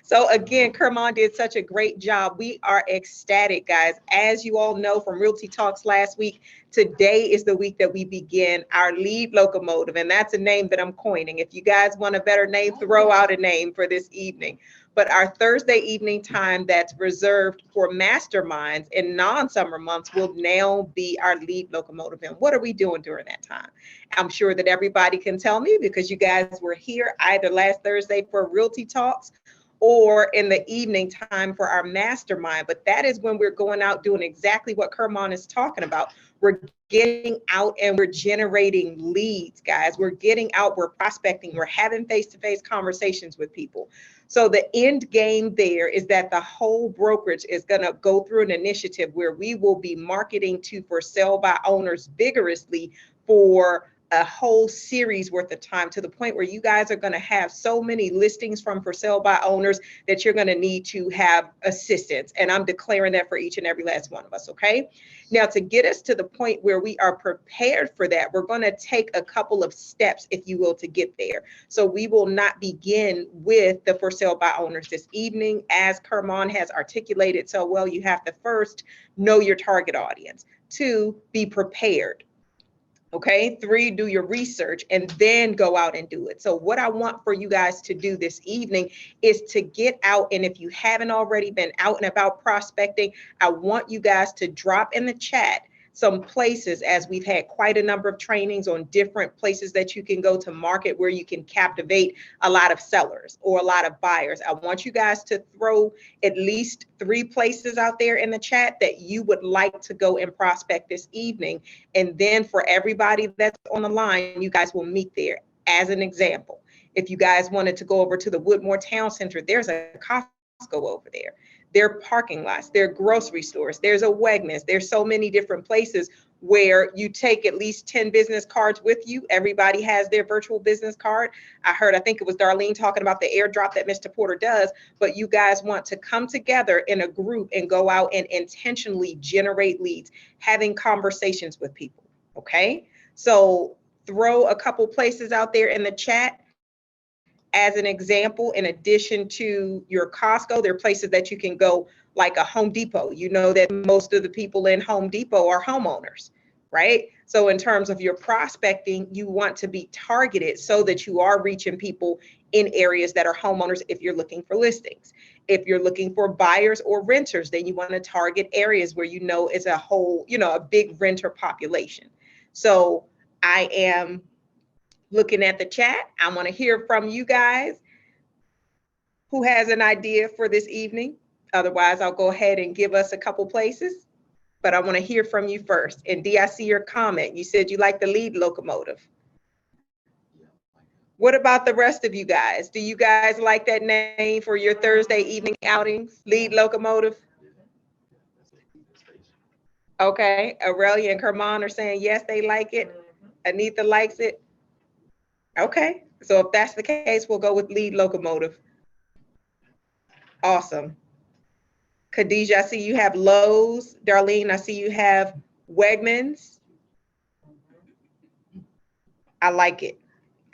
So again, Kerman did such a great job. We are ecstatic, guys. As you all know from Realty Talks last week, today is the week that we begin our lead locomotive, and that's a name that I'm coining. If you guys want a better name, throw out a name for this evening. But our Thursday evening time that's reserved for masterminds in non-summer months will now be our lead locomotive. And what are we doing during that time? I'm sure that everybody can tell me because you guys were here either last Thursday for Realty Talks or in the evening time for our mastermind. But that is when we're going out doing exactly what Kerman is talking about. We're getting out and we're generating leads, guys. We're getting out, we're prospecting, we're having face-to-face conversations with people. So the end game there is that the whole brokerage is going to go through an initiative where we will be marketing to for sale by owners vigorously for a whole series worth of time, to the point where you guys are going to have so many listings from for sale by owners that you're going to need to have assistance. And I'm declaring that for each and every last one of us. Okay. Now, to get us to the point where we are prepared for that, we're going to take a couple of steps, if you will, to get there. So we will not begin with the for sale by owners this evening. As Kerman has articulated so well, you have to first know your target audience. 2, be prepared. Okay, 3, do your research and then go out and do it. So what I want for you guys to do this evening is to get out. And if you haven't already been out and about prospecting, I want you guys to drop in the chat some places, as we've had quite a number of trainings on different places that you can go to market where you can captivate a lot of sellers or a lot of buyers. I want you guys to throw at least 3 places out there in the chat that you would like to go and prospect this evening. And then for everybody that's on the line, you guys will meet there. As an example, if you guys wanted to go over to the Woodmore Town Center, there's a Costco over there. There are parking lots, there are grocery stores, there's a Wegmans, there's so many different places where you take at least 10 business cards with you. Everybody has their virtual business card. I think it was Darlene talking about the airdrop that Mr. Porter does, but you guys want to come together in a group and go out and intentionally generate leads, having conversations with people, okay? So throw a couple places out there in the chat. As an example, in addition to your Costco, there are places that you can go, like a Home Depot. You know that most of the people in Home Depot are homeowners, right? So in terms of your prospecting, you want to be targeted so that you are reaching people in areas that are homeowners if you're looking for listings. If you're looking for buyers or renters, then you want to target areas where you know is a whole, a big renter population. So I am looking at the chat. I want to hear from you guys. Who has an idea for this evening? Otherwise, I'll go ahead and give us a couple places, but I want to hear from you first. And D, I see your comment. You said you like the lead locomotive. What about the rest of you guys? Do you guys like that name for your Thursday evening outings? Lead locomotive? Okay, Aurelia and Kerman are saying yes, they like it. Anita likes it. Okay, so if that's the case, we'll go with lead locomotive. Awesome. Khadijah, I see you have Lowe's. Darlene, I see you have Wegmans. I like it.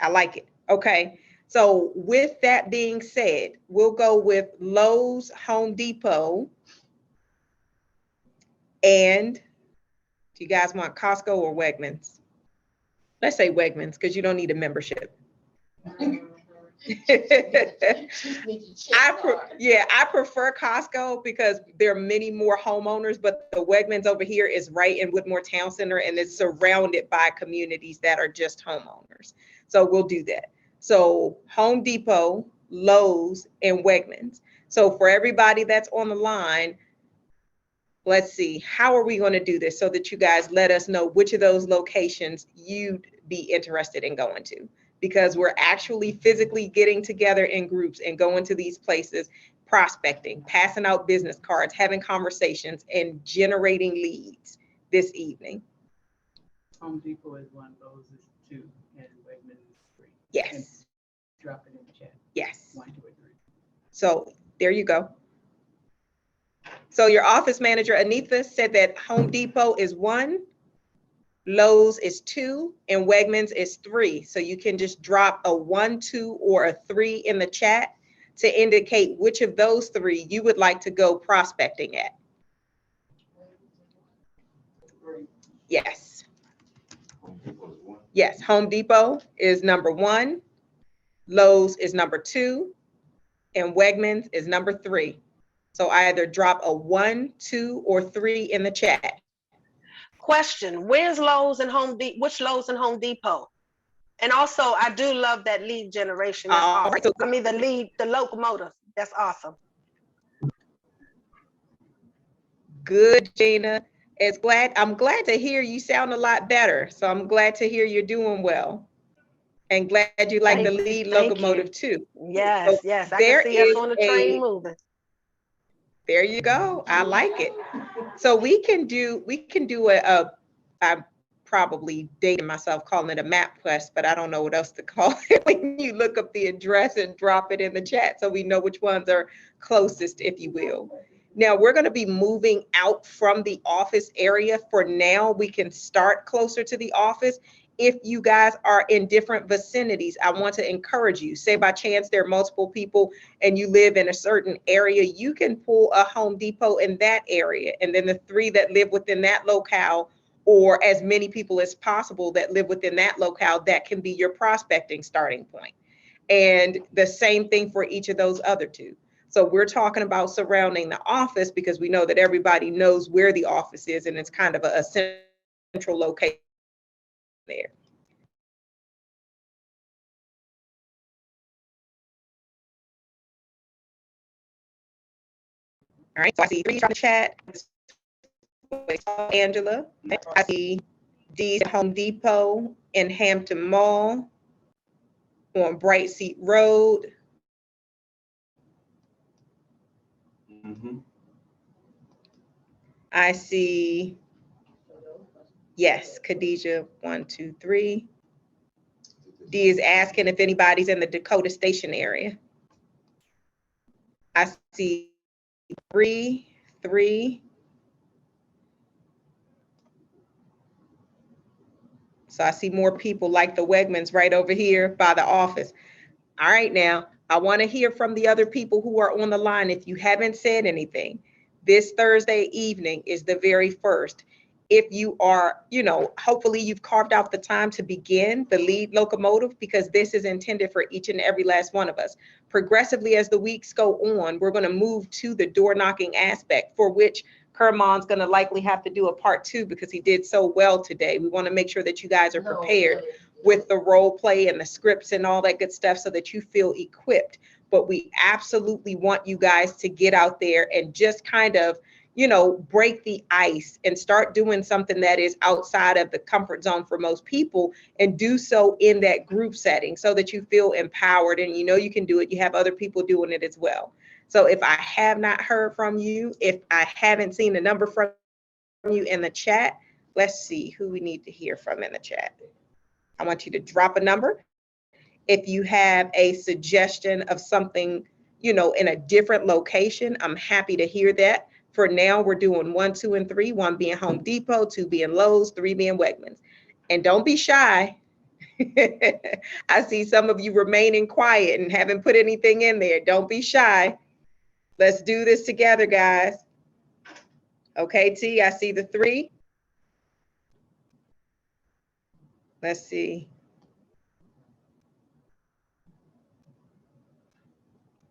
I like it. Okay, so with that being said, we'll go with Lowe's, Home Depot, and do you guys want Costco or Wegmans? Let's say Wegmans because you don't need a membership. I prefer Costco because there are many more homeowners, but the Wegmans over here is right in Woodmore Town Center and it's surrounded by communities that are just homeowners. So we'll do that. So Home Depot, Lowe's, and Wegmans. So for everybody that's on the line, let's see, how are we going to do this so that you guys let us know which of those locations you'd be interested in going to? Because we're actually physically getting together in groups and going to these places, prospecting, passing out business cards, having conversations, and generating leads this evening. Home Depot is 1, Lowe's is 2, and Wegmans is 3. Yes. And drop it in the chat. Yes. 1, 2, or 3. So there you go. So your office manager, Anita, said that Home Depot is 1, Lowe's is 2, and Wegmans is 3. So you can just drop a 1, 2, or a 3 in the chat to indicate which of those 3 you would like to go prospecting at. Yes. Yes, Home Depot is number 1, Lowe's is number 2, and Wegmans is number 3. So either drop a 1, 2, or 3 in the chat. Question, where's Lowe's and Home Depot? Which Lowe's and Home Depot? And also, I do love that lead generation. That's awesome. Right, so I mean, the locomotive. That's awesome. Good, Gina. I'm glad to hear you sound a lot better. So I'm glad to hear you're doing well. And glad you like the lead locomotive too. Yes, so yes. I can see us on the train moving. There you go. I like it. So we can do I'm probably dating myself calling it a map quest, but I don't know what else to call it when you look up the address and drop it in the chat so we know which ones are closest, if you will. Now we're going to be moving out from the office area. For now, we can start closer to the office. If you guys are in different vicinities, I want to encourage you, say by chance there are multiple people and you live in a certain area, you can pull a Home Depot in that area. And then the 3 that live within that locale, or as many people as possible that live within that locale, that can be your prospecting starting point. And the same thing for each of those other 2. So we're talking about surrounding the office because we know that everybody knows where the office is and it's kind of a central location there. All right, so I see 3 from the chat. Angela. I see D's at Home Depot in Hampton Mall on Bright Seat Road. I see, yes, Khadijah, 1, 2, 3. D is asking if anybody's in the Dakota Station area. I see 3, 3. So I see more people like the Wegmans right over here by the office. All right, now, I want to hear from the other people who are on the line. If you haven't said anything, this Thursday evening is the very first. If you are, hopefully you've carved out the time to begin the lead locomotive, because this is intended for each and every last one of us. Progressively, as the weeks go on, we're going to move to the door knocking aspect, for which Kermon's going to likely have to do a part 2 because he did so well today. We want to make sure that you guys are prepared with the role play and the scripts and all that good stuff so that you feel equipped. But we absolutely want you guys to get out there and just kind of, break the ice and start doing something that is outside of the comfort zone for most people, and do so in that group setting so that you feel empowered and you can do it. You have other people doing it as well. So if I have not heard from you, if I haven't seen a number from you in the chat, let's see who we need to hear from in the chat. I want you to drop a number. If you have a suggestion of something, in a different location, I'm happy to hear that. For now, we're doing 1, 2, and 3, 1 being Home Depot, 2 being Lowe's, 3 being Wegmans. And don't be shy. I see some of you remaining quiet and haven't put anything in there. Don't be shy. Let's do this together, guys. Okay, T, I see the 3. Let's see.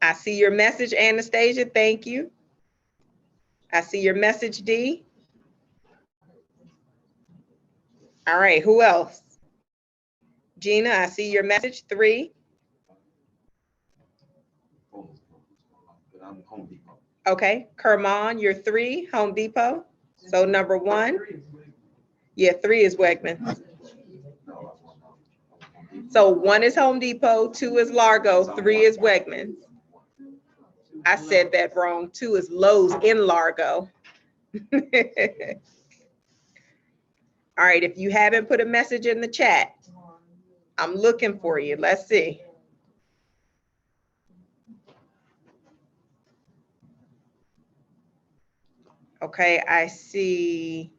I see your message, Anastasia. Thank you. I see your message, D. All right, who else? Gina, I see your message, 3. Okay, Kermon, you're 3, Home Depot. So number 1. Yeah, 3 is Wegman. So 1 is Home Depot, 2 is Largo, 3 is Wegman. I said that wrong. 2 is Lowe's in Largo. All right, if you haven't put a message in the chat, I'm looking for you. Let's see. Okay, I see.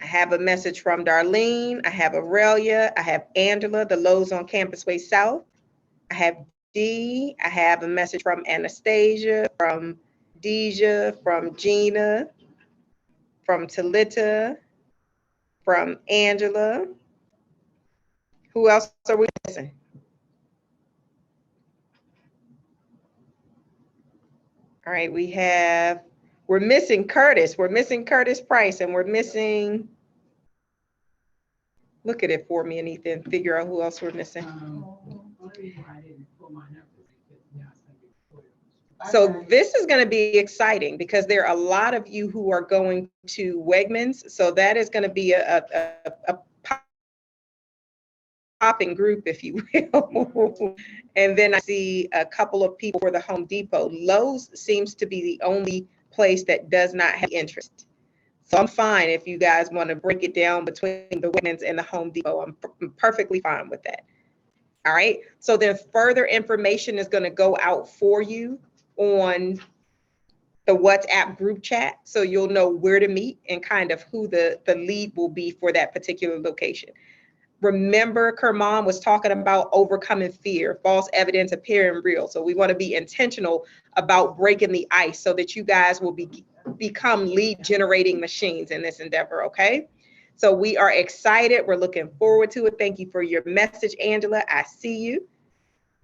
I have a message from Darlene. I have Aurelia. I have Angela, the Lowe's on Campus Way South. I have D. I have a message from Anastasia, from Deja, from Gina, from Talita, from Angela. Who else are we missing? All right, we're missing Curtis. We're missing Curtis Price, and we're missing, look at it for me, and Ethan, figure out who else we're missing. So this is going to be exciting because there are a lot of you who are going to Wegmans. So that is going to be a popping group, if you will. And then I see a couple of people for the Home Depot. Lowe's seems to be the only place that does not have interest. So I'm fine if you guys want to break it down between the Wegmans and the Home Depot. I'm perfectly fine with that. All right. So then further information is going to go out for you on the WhatsApp group chat. So you'll know where to meet and kind of who the lead will be for that particular location. Remember, Kermon was talking about overcoming fear, false evidence appearing real. So we want to be intentional about breaking the ice so that you guys will become lead generating machines in this endeavor, okay? So we are excited. We're looking forward to it. Thank you for your message, Angela. I see you.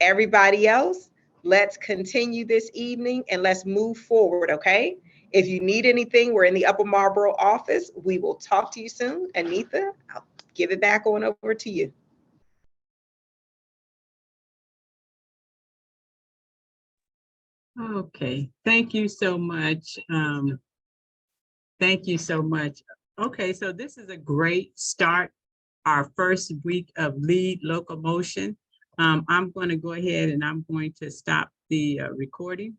Everybody else, let's continue this evening and let's move forward, okay? If you need anything, we're in the Upper Marlboro office. We will talk to you soon. Anita, I'll give it back on over to you. Okay, thank you so much. Thank you so much. Okay, so this is a great start, our first week of lead locomotion. I'm going to go ahead and I'm going to stop the recording.